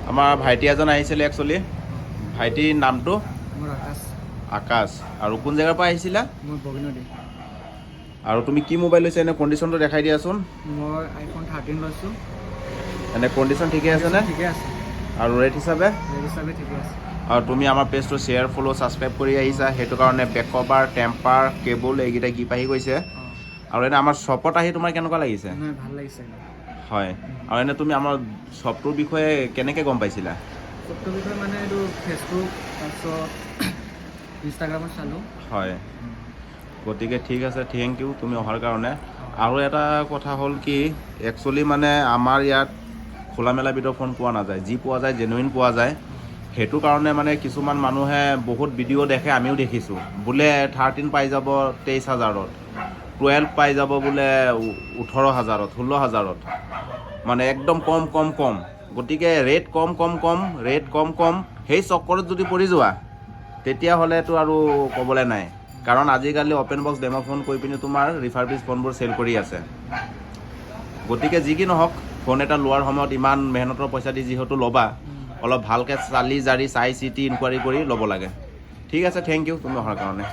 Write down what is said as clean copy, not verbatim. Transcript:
আমাৰ ভাইটি এজন আহিছিলে একচুৱেলি ভাইটিৰ নামটো মোৰ আকাশ আকাশ আৰু কোন জেগাৰ পৰা আহিছিলা মই বগিনদী আৰু তুমি কি মোবাইল লৈছা এনে কণ্ডিশ্যনটো দেখাই দিয়াচোন মই আইফোন 13 লৈছোঁ এনে কণ্ডিশ্যন ঠিকে আছেনে ঠিকে আছে আৰু ৰেট হিচাপে ৰেট হিচাপে ঠিকে আছে আৰু তুমি আমাৰ পেজটো শ্বেয়াৰ ফ'ল' ছাবস্ক্ৰাইব কৰি আহিছা সেইটো কাৰণে বেক কভাৰ টেম্পাৰ কেবল এইকেইটা গিফ্ট আহি গৈছে আৰু এনে আমাৰ শ্বপত আহি তোমাৰ কেনেকুৱা লাগিছে নাই ভাল লাগিছে হয় আৰু এনে তুমি আমাৰ শ্বপটোৰ বিষয়ে কেনেকৈ গম পাইছিলা শ্বপটোৰ বিষয়ে মানে এইটো ফেচবুক তাৰপিছত ইনষ্টাগ্ৰামত চালোঁ হয় গতিকে ঠিক আছে থেংক ইউ তুমি অহাৰ কাৰণে আৰু এটা কথা হ'ল কি একচুৱেলি মানে আমাৰ ইয়াত খোলা মেলা ভিতৰত ফোন পোৱা নাযায় যি পোৱা যায় জেনুইন পোৱা যায় সেইটো কাৰণে মানে কিছুমান মানুহে বহুত ভিডিঅ' দেখে আমিও দেখিছোঁ বোলে 13 পাই যাব 23,000 12 পাই যাব বোলে 18,000 16,000 মানে একদম কম গতিকে ৰেট কম সেই চক্কৰত যদি পৰি যোৱা তেতিয়াহ'লেতো আৰু ক'বলৈ নাই কাৰণ আজিকালি অ'পেন বক্স ডেম' ফোন কৰি পিনি তোমাৰ ৰিফাৰবিছ ফোনবোৰ চেল কৰি আছে গতিকে যি কি নহওক ফোন এটা লোৱাৰ সময়ত ইমান মেহনতৰ পইচা দি যিহেতু ল'বা অলপ ভালকৈ চালি জাৰি চাই চিতি ইনকুৱাৰী কৰি ল'ব লাগে ঠিক আছে থেংক ইউ তুমি অহাৰ কাৰণে